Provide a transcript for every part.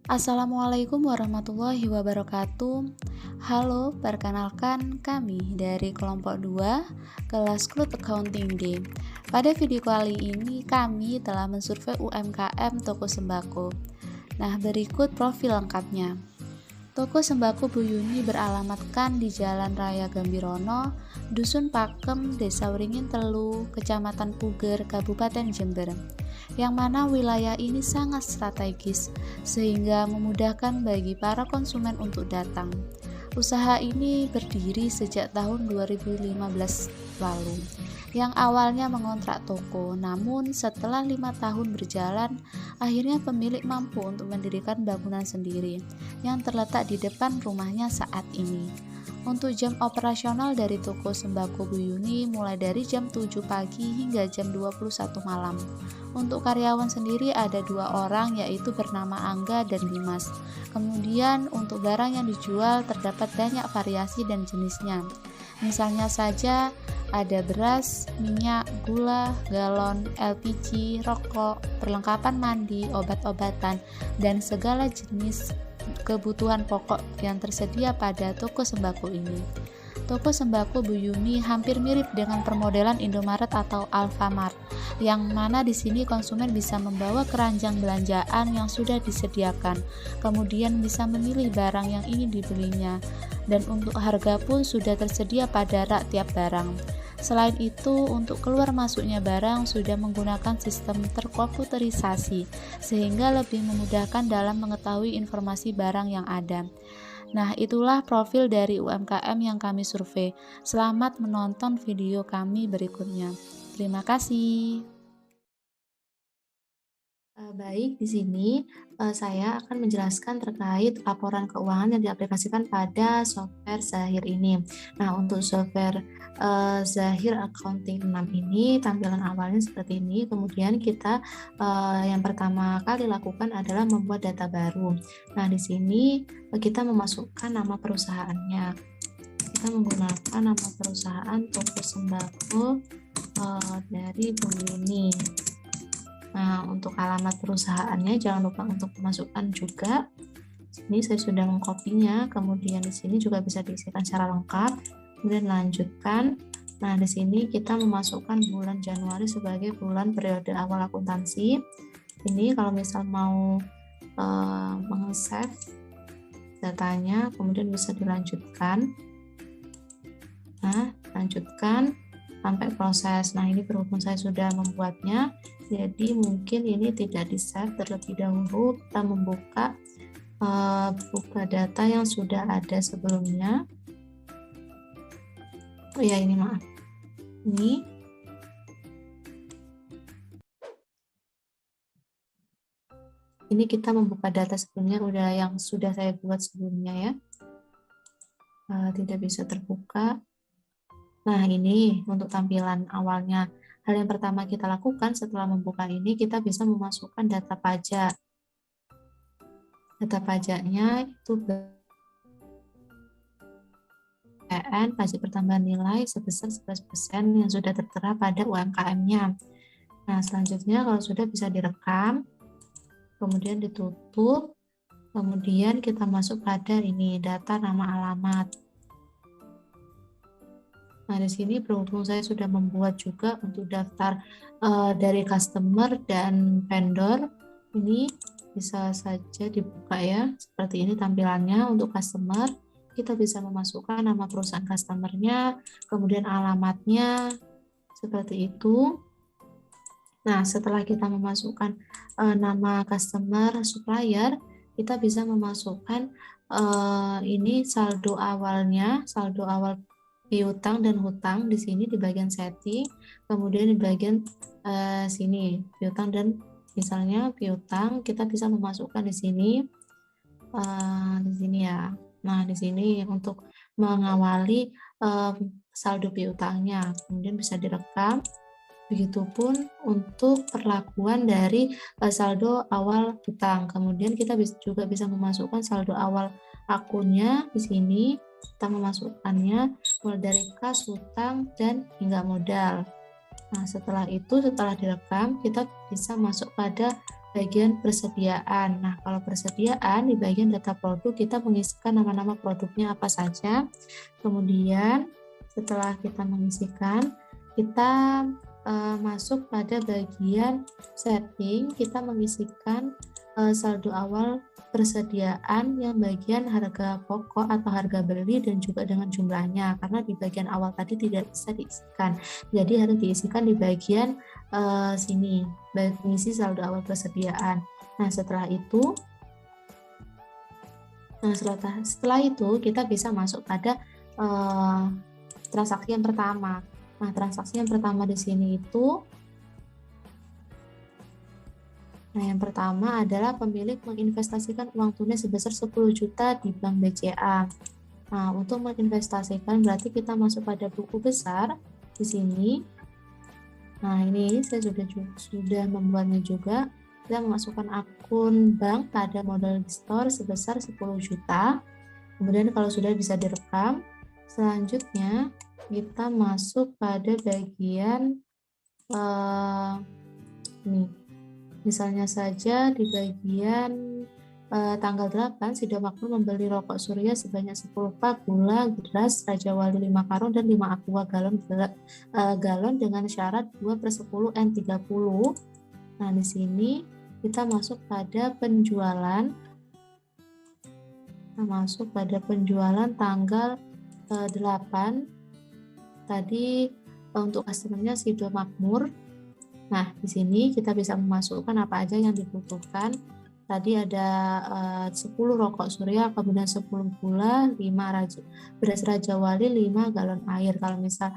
Assalamualaikum warahmatullahi wabarakatuh. Halo, perkenalkan kami dari kelompok 2 kelas Cloud Accounting D. Pada video kali ini kami telah mensurvei UMKM toko sembako. Nah, berikut profil lengkapnya. Toko sembako Bu Yuni beralamatkan di Jalan Raya Gambirono, Dusun Pakem, Desa Wringin Telu, Kecamatan Puger, Kabupaten Jember, yang mana wilayah ini sangat strategis sehingga memudahkan bagi para konsumen untuk datang. Usaha ini berdiri sejak tahun 2015 lalu, yang awalnya mengontrak toko, namun setelah 5 tahun berjalan, akhirnya pemilik mampu untuk mendirikan bangunan sendiri yang terletak di depan rumahnya saat ini. Untuk jam operasional dari toko sembako Bu Yuni mulai dari jam 7 pagi hingga jam 21 malam. Untuk karyawan sendiri ada 2 orang, yaitu bernama Angga dan Dimas. Kemudian untuk barang yang dijual terdapat banyak variasi dan jenisnya. Misalnya saja ada beras, minyak, gula, galon, LPG, rokok, perlengkapan mandi, obat-obatan, dan segala jenis kebutuhan pokok yang tersedia pada toko sembako ini. Toko sembako Bu Yuni hampir mirip dengan permodelan Indomaret atau Alfamart, yang mana di sini konsumen bisa membawa keranjang belanjaan yang sudah disediakan, kemudian bisa memilih barang yang ingin dibelinya, dan untuk harga pun sudah tersedia pada rak tiap barang. Selain itu, untuk keluar masuknya barang sudah menggunakan sistem terkomputerisasi, sehingga lebih memudahkan dalam mengetahui informasi barang yang ada. Nah, itulah profil dari UMKM yang kami survei. Selamat menonton video kami berikutnya. Terima kasih. Baik, di sini saya akan menjelaskan terkait laporan keuangan yang diaplikasikan pada software Zahir ini. Nah, untuk software Zahir Accounting 6 ini tampilan awalnya seperti ini. Kemudian kita yang pertama kali lakukan adalah membuat data baru. Nah, di sini kita memasukkan nama perusahaannya. Kita menggunakan nama perusahaan toko sembako dari Bu Yuni. Nah, untuk alamat perusahaannya jangan lupa untuk memasukkan juga. Sini saya sudah mengkopinya, kemudian di sini juga bisa diisikan secara lengkap. Kemudian lanjutkan. Nah, di sini kita memasukkan bulan Januari sebagai bulan periode awal akuntansi. Ini kalau misal mau meng-save datanya, kemudian bisa dilanjutkan. Nah, lanjutkan sampai proses. Nah, ini berhubung saya sudah membuatnya, jadi mungkin ini tidak di-save terlebih dahulu. Kita buka data yang sudah ada sebelumnya. Oh ya, ini maaf. Ini kita membuka data sebelumnya udah yang sudah saya buat sebelumnya ya. Tidak bisa terbuka. Nah, ini untuk tampilan awalnya. Hal yang pertama kita lakukan setelah membuka ini, kita bisa memasukkan data pajak. Data pajaknya itu PPN, pajak pertambahan nilai sebesar 11% yang sudah tertera pada UMKM-nya. Nah, selanjutnya kalau sudah bisa direkam, kemudian ditutup, kemudian kita masuk pada ini, data nama alamat. Nah, di sini berhubung saya sudah membuat juga untuk daftar dari customer dan vendor, ini bisa saja dibuka ya. Seperti ini tampilannya untuk customer. Kita bisa memasukkan nama perusahaan customernya, kemudian alamatnya, seperti itu. Nah, setelah kita memasukkan nama customer, supplier, kita bisa memasukkan ini saldo awalnya, saldo awal piutang dan hutang di sini di bagian setting, kemudian di bagian sini piutang dan misalnya piutang kita bisa memasukkan di sini ya. Nah, di sini untuk mengawali saldo piutangnya, kemudian bisa direkam. Begitupun untuk perlakuan dari saldo awal hutang. Kemudian kita juga bisa memasukkan saldo awal akunnya di sini. Kita memasukkannya mulai dari kas, hutang, dan hingga modal. Nah, setelah itu, setelah direkam, kita bisa masuk pada bagian persediaan. Nah, kalau persediaan di bagian data produk kita mengisikan nama-nama produknya apa saja. Kemudian setelah kita mengisikan, kita masuk pada bagian setting, kita mengisikan saldo awal persediaan yang bagian harga pokok atau harga beli dan juga dengan jumlahnya, karena di bagian awal tadi tidak bisa diisikan, jadi harus diisikan di bagian sini, mengisi saldo awal persediaan. Nah setelah itu kita bisa masuk pada transaksi yang pertama. Nah transaksi yang pertama di sini itu, yang pertama adalah pemilik menginvestasikan uang tunai sebesar 10 juta di Bank BCA. Nah, untuk menginvestasikan berarti kita masuk pada buku besar di sini. Nah, ini saya sudah membuatnya juga. Kita memasukkan akun bank pada modal store sebesar 10 juta. Kemudian kalau sudah bisa direkam, selanjutnya kita masuk pada bagian ini. Misalnya saja di bagian tanggal 8, Sido Makmur membeli rokok Surya sebanyak 10 pak, gula, beras, Raja Wali 5 karung, dan 5 aqua galon dengan syarat 2/10 N30. Nah, di sini kita masuk pada penjualan. Masuk pada penjualan tanggal 8. Tadi untuk customernya Sido Makmur. Nah, di sini kita bisa memasukkan apa aja yang dibutuhkan. Tadi ada 10 rokok Surya, kemudian 10 gula, 5 beras Raja Wali, 5 galon air. Kalau misal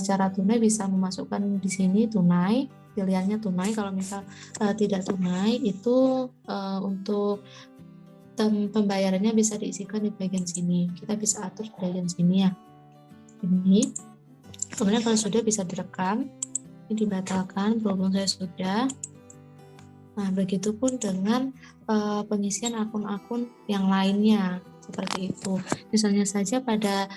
secara tunai bisa memasukkan di sini tunai, pilihannya tunai. Kalau misal tidak tunai itu untuk pembayarannya bisa diisikan di bagian sini. Kita bisa atur di bagian sini ya. Ini. Kemudian kalau sudah bisa direkam. Ini dibatalkan, berhubung saya sudah. Nah, begitupun dengan pengisian akun-akun yang lainnya seperti itu. Misalnya saja pada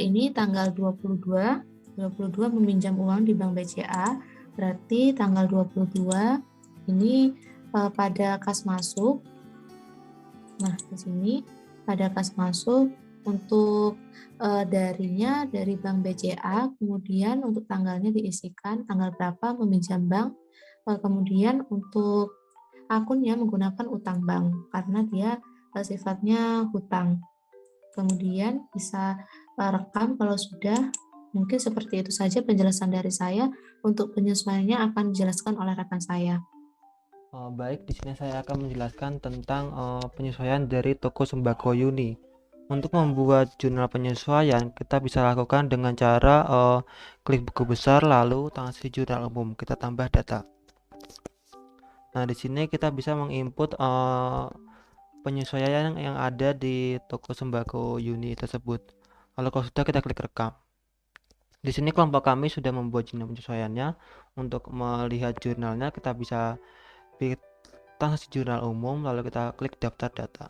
ini tanggal 22 meminjam uang di Bank BCA, berarti tanggal 22 ini pada kas masuk. Nah, di sini pada kas masuk untuk darinya dari Bank BCA, kemudian untuk tanggalnya diisikan tanggal berapa meminjam bank, kemudian untuk akunnya menggunakan utang bank karena dia sifatnya hutang. Kemudian bisa rekam kalau sudah. Mungkin seperti itu saja penjelasan dari saya. Untuk penyesuaiannya akan dijelaskan oleh rekan saya. Baik, di sini saya akan menjelaskan tentang penyesuaian dari toko sembako Uni. Untuk membuat jurnal penyesuaian, kita bisa lakukan dengan cara klik buku besar lalu tangsi jurnal umum, kita tambah data. Nah, di sini kita bisa menginput penyesuaian yang ada di toko sembako Uni tersebut. Lalu kalau sudah, kita klik rekam. Di sini kelompok kami sudah membuat jurnal penyesuaiannya. Untuk melihat jurnalnya, kita bisa pilih tangsi jurnal umum, lalu kita klik daftar data.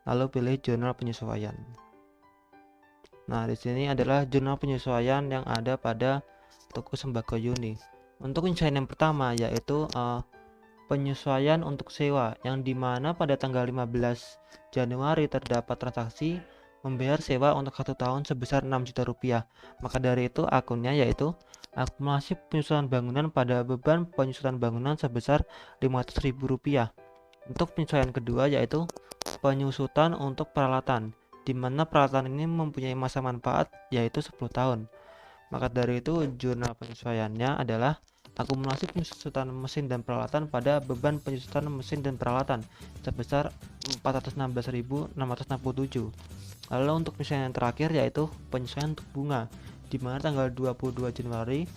Lalu pilih jurnal penyesuaian. Nah, di sini adalah jurnal penyesuaian yang ada pada toko sembako Uni. Untuk penyesuaian yang pertama yaitu penyesuaian untuk sewa, yang dimana pada tanggal 15 Januari terdapat transaksi membayar sewa untuk 1 tahun sebesar 6 juta rupiah. Maka dari itu akunnya yaitu akumulasi penyusutan bangunan pada beban penyusutan bangunan sebesar 500.000 rupiah. Untuk penyesuaian kedua yaitu penyusutan untuk peralatan, di mana peralatan ini mempunyai masa manfaat yaitu 10 tahun. Maka dari itu jurnal penyesuaiannya adalah akumulasi penyusutan mesin dan peralatan pada beban penyusutan mesin dan peralatan sebesar 416.667. Lalu untuk penyesuaian yang terakhir yaitu penyesuaian untuk bunga, di mana tanggal 22 Januari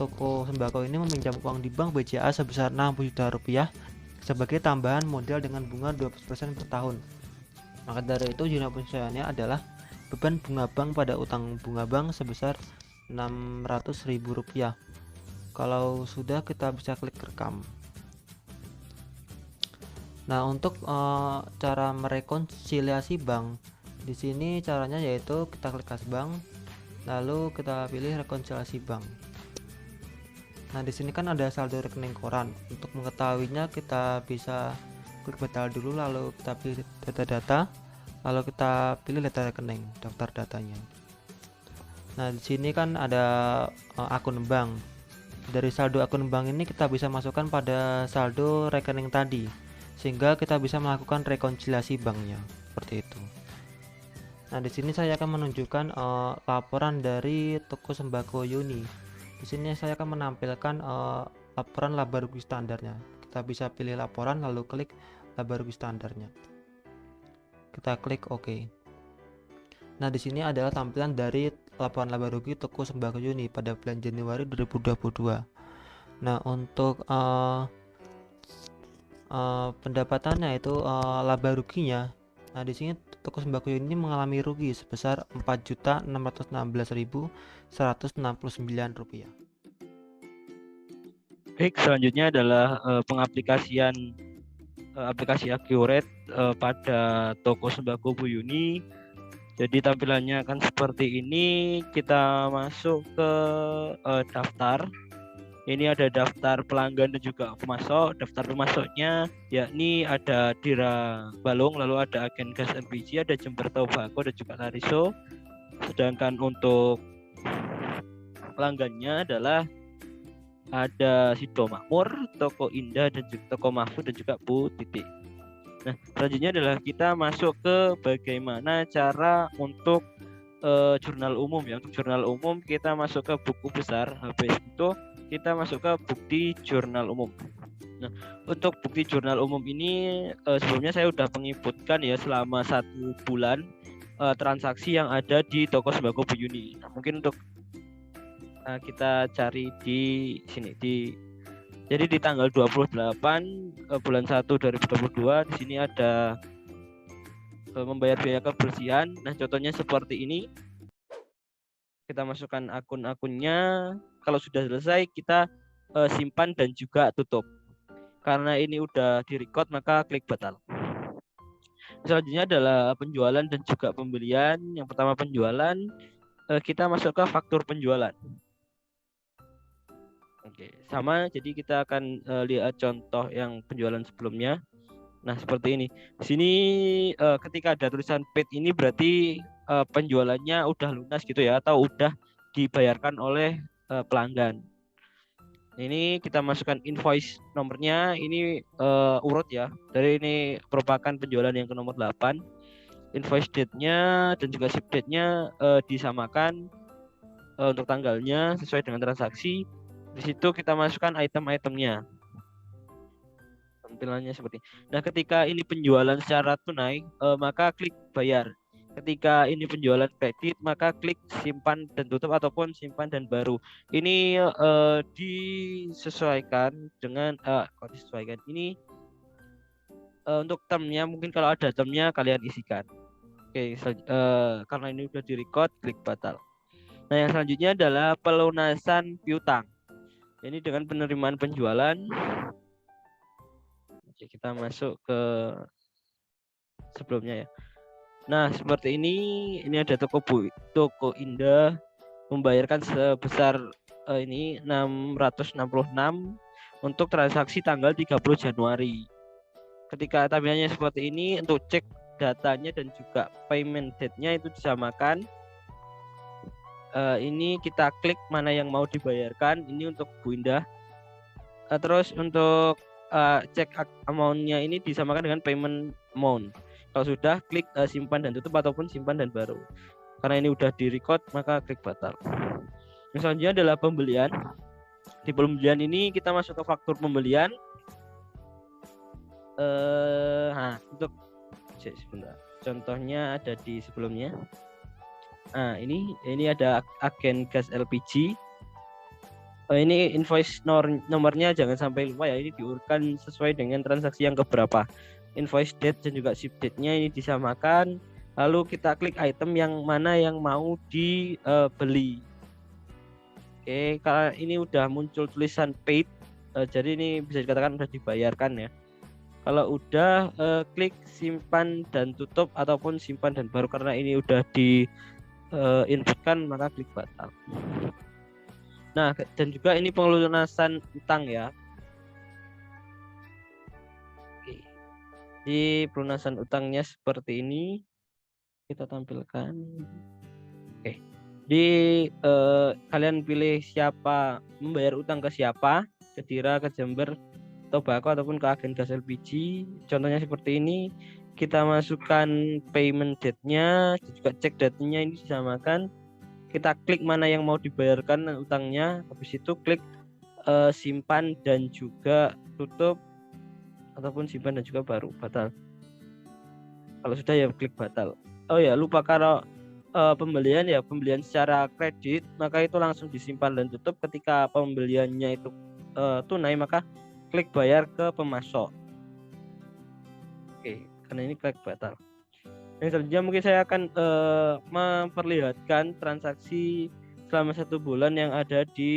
toko sembako ini meminjam uang di Bank BCA sebesar 60 juta rupiah sebagai tambahan modal dengan bunga 12% per tahun. Maka dari itu jurnal penyesuaiannya adalah beban bunga bank pada utang bunga bank sebesar 600.000 rupiah. Kalau sudah, kita bisa klik rekam. Nah, untuk cara merekonsiliasi bank, di sini caranya yaitu kita klik kas bank, lalu kita pilih rekonsiliasi bank. Nah, di sini kan ada saldo rekening koran. Untuk mengetahuinya kita bisa klik batal dulu, lalu kita pilih data-data, lalu kita pilih data rekening, daftar datanya. Nah, di sini kan ada akun bank. Dari saldo akun bank ini kita bisa masukkan pada saldo rekening tadi, sehingga kita bisa melakukan rekonsiliasi banknya, seperti itu. Nah, di sini saya akan menunjukkan laporan dari toko sembako Yuni. Di sini saya akan menampilkan laporan laba rugi standarnya. Kita bisa pilih laporan lalu klik laba rugi standarnya. Kita klik OK. Nah, di sini adalah tampilan dari laporan laba rugi toko sembako Yuni pada bulan Januari 2022. Nah, untuk pendapatannya itu laba ruginya. Nah, di sini toko sembako Yuni mengalami rugi sebesar Rp4.616.169. Baik, selanjutnya adalah pengaplikasian aplikasi Accurate pada toko sembako Bu Yuni. Jadi tampilannya akan seperti ini. Kita masuk ke daftar. Ini ada daftar pelanggan dan juga pemasok. Daftar pemasoknya yakni ada Dira Balong, lalu ada agen gas LPG, ada Jember Tobacco dan juga Lariso. Sedangkan untuk pelanggannya adalah ada Sido Makmur, Toko Indah dan juga Toko Mahfud dan juga Bu Titik. Nah, selanjutnya adalah kita masuk ke bagaimana cara untuk jurnal umum ya. Untuk jurnal umum kita masuk ke buku besar, habis itu kita masuk ke bukti jurnal umum. Nah, untuk bukti jurnal umum ini sebelumnya saya sudah menginputkan ya selama 1 bulan transaksi yang ada di toko sembako Bu Yuni. Nah, mungkin untuk kita cari di sini jadi di tanggal 28 bulan 1 2022 di sini ada membayar biaya kebersihan. Nah, contohnya seperti ini. Kita masukkan akun-akunnya. Kalau sudah selesai kita simpan dan juga tutup. Karena ini udah di-record maka klik batal. Selanjutnya adalah penjualan dan juga pembelian. Yang pertama penjualan, kita masuk ke faktur penjualan. Oke, sama. Jadi kita akan lihat contoh yang penjualan sebelumnya. Nah, seperti ini. Di sini ketika ada tulisan paid ini berarti penjualannya udah lunas gitu ya, atau udah dibayarkan oleh pelanggan. Ini kita masukkan invoice nomornya. Ini urut ya. Dari ini merupakan penjualan yang ke nomor 8. Invoice date-nya dan juga ship date-nya disamakan untuk tanggalnya sesuai dengan transaksi. Di situ kita masukkan item-itemnya. Tampilannya seperti ini. Nah, ketika ini penjualan secara tunai, maka klik bayar. Ketika ini penjualan kredit, maka klik simpan dan tutup ataupun simpan dan baru. Ini disesuaikan dengan disesuaikan. Ini untuk termnya, mungkin kalau ada termnya kalian isikan. Oke, karena ini sudah di-record, klik batal. Nah, yang selanjutnya adalah pelunasan piutang. Ini dengan penerimaan penjualan. Oke, kita masuk ke sebelumnya ya. Nah, seperti ini ada Toko Indah membayarkan sebesar ini 666 untuk transaksi tanggal 30 Januari. Ketika tampilannya seperti ini, untuk cek datanya dan juga payment date-nya itu disamakan. Ini kita klik mana yang mau dibayarkan. Ini untuk Bu Indah. Terus untuk cek amount-nya ini disamakan dengan payment amount. Kalau sudah, klik simpan dan tutup ataupun simpan dan baru. Karena ini udah di-record, maka klik batal. Yang selanjutnya adalah pembelian. Di pembelian ini kita masuk ke faktur pembelian. Untuk sebentar. Contohnya ada di sebelumnya. Nah, ini ada agen gas LPG. Ini invoice nomornya jangan sampai lupa ya. Ini diurutkan sesuai dengan transaksi yang keberapa. Invoice date dan juga ship date-nya ini disamakan. Lalu kita klik item yang mana yang mau dibeli. Oke, karena ini udah muncul tulisan paid, jadi ini bisa dikatakan sudah dibayarkan ya. Kalau udah klik simpan dan tutup ataupun simpan dan baru, karena ini udah di inputkan maka klik batal. Nah, dan juga ini pelunasan utang ya. Oke. Di pelunasan utangnya seperti ini kita tampilkan. Oke. Di kalian pilih siapa membayar utang ke siapa, ke Dira, ke Jember, Tobacco ataupun ke agen gas LPG. Contohnya seperti ini. Kita masukkan payment date-nya, juga cek date-nya ini disamakan. Kita klik mana yang mau dibayarkan utangnya, habis itu klik simpan dan juga tutup, ataupun simpan dan juga baru batal. Kalau sudah ya klik batal. Oh ya, lupa, kalau pembelian secara kredit, maka itu langsung disimpan dan tutup. Ketika pembeliannya itu tunai, maka klik bayar ke pemasok. Oke, karena ini klik batal. Yang selanjutnya mungkin saya akan memperlihatkan transaksi selama 1 bulan yang ada di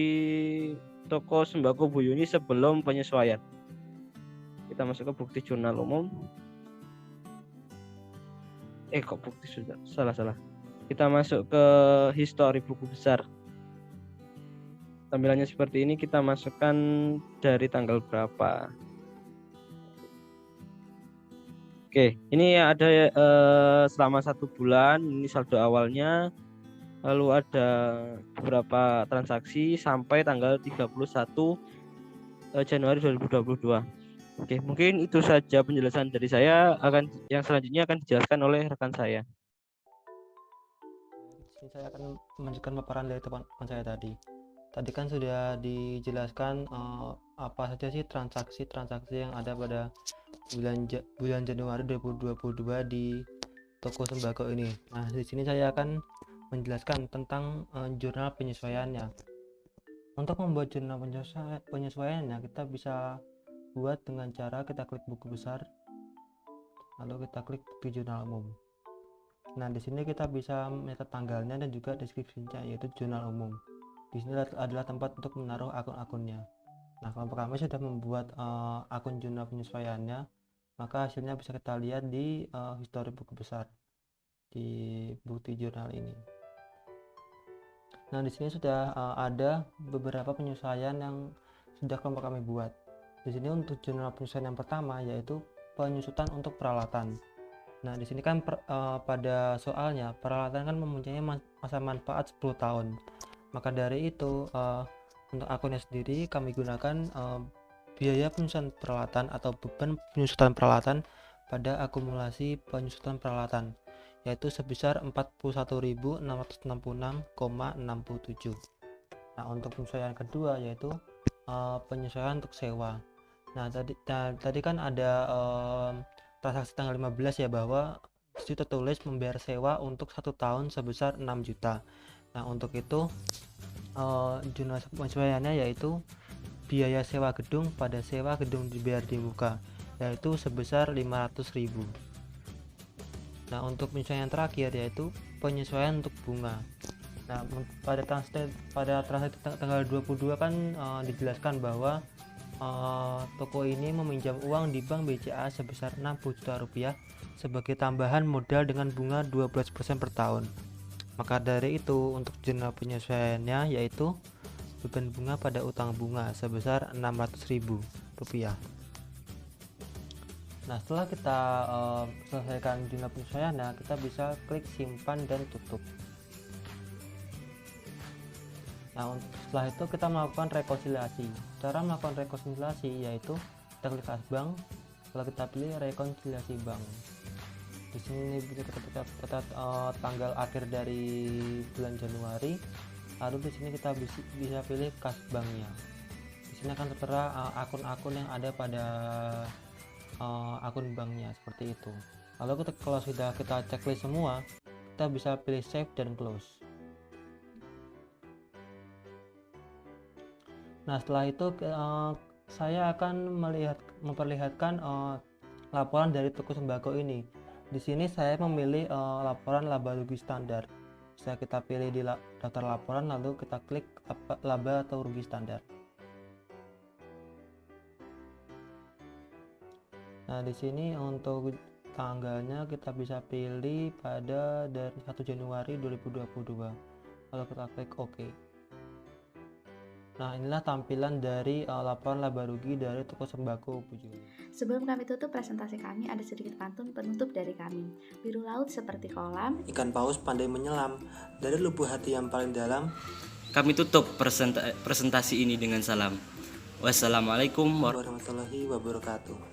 toko sembako Bu Yuni sebelum penyesuaian. Kita masuk ke bukti jurnal umum. Kok bukti sudah salah. Kita masuk ke histori buku besar. Tampilannya seperti ini, kita masukkan dari tanggal berapa. Oke, ini ada selama 1 bulan, ini saldo awalnya. Lalu ada beberapa transaksi sampai tanggal 31 Januari 2022. Oke, mungkin itu saja penjelasan dari saya. Yang selanjutnya akan dijelaskan oleh rekan saya. Di sini saya akan melanjutkan paparan dari teman saya tadi. Tadi kan sudah dijelaskan apa saja sih transaksi yang ada pada bulan Januari 2022 di toko sembako ini. Nah, di sini saya akan menjelaskan tentang jurnal penyesuaiannya. Untuk membuat jurnal penyesuaiannya, kita bisa buat dengan cara kita klik buku besar, lalu kita klik bukti jurnal umum. Nah, di sini kita bisa mencatat tanggalnya dan juga deskripsinya, yaitu jurnal umum. Di sini adalah tempat untuk menaruh akun-akunnya. Nah, kelompok kami sudah membuat akun jurnal penyesuaiannya, maka hasilnya bisa kita lihat di histori buku besar di bukti jurnal ini. Nah, di sini sudah ada beberapa penyesuaian yang sudah kelompok kami buat. Di sini untuk jurnal penyesuaian yang pertama yaitu penyusutan untuk peralatan. Nah, di sini kan pada soalnya peralatan kan mempunyai masa manfaat 10 tahun. Maka dari itu untuk akunnya sendiri kami gunakan biaya penyusutan peralatan atau beban penyusutan peralatan pada akumulasi penyusutan peralatan, yaitu sebesar 41.666,67. Nah, untuk penyesuaian kedua yaitu penyesuaian untuk sewa. Nah, tadi kan ada transaksi tanggal 15 ya, bahwa disitu tertulis membayar sewa untuk 1 tahun sebesar 6 juta. Nah, untuk itu jurnal penyesuaiannya yaitu biaya sewa gedung pada sewa gedung dibayar di muka, yaitu sebesar 500.000. Nah, untuk penyesuaian terakhir yaitu penyesuaian untuk bunga. Nah, pada transaksi tanggal 22 kan dijelaskan bahwa toko ini meminjam uang di Bank BCA sebesar 60 juta rupiah sebagai tambahan modal dengan bunga 12% per tahun. Maka dari itu untuk jurnal penyesuaiannya yaitu beban bunga pada utang bunga sebesar 600.000 rupiah. Nah, setelah kita selesaikan jurnal penyesuaiannya, kita bisa klik simpan dan tutup. Nah, setelah itu kita melakukan rekonsiliasi. Cara melakukan rekonsiliasi yaitu kita klik kas bank, lalu kita pilih rekonsiliasi bank. Di sini bisa kita catat tanggal akhir dari bulan Januari. Lalu di sini kita bisa pilih kas banknya. Di sini akan tertera akun-akun yang ada pada akun banknya seperti itu. Lalu kalau sudah kita checklist semua, kita bisa pilih save dan close. Nah, setelah itu saya akan memperlihatkan laporan dari toko sembako ini. Di sini saya memilih laporan laba rugi standar. Bisa kita pilih di daftar laporan, lalu kita klik laba atau rugi standar. Nah, di sini untuk tanggalnya kita bisa pilih pada dari 1 Januari 2022. Lalu kita klik OK. Nah, inilah tampilan dari laporan laba rugi dari toko sembako Bu Juni. Sebelum kami tutup presentasi kami, ada sedikit pantun penutup dari kami. Biru laut seperti kolam, Ikan paus pandai menyelam dari lubuk hati yang paling dalam. Kami tutup presentasi ini dengan salam. Wassalamualaikum warahmatullahi Warahmatullahi wabarakatuh.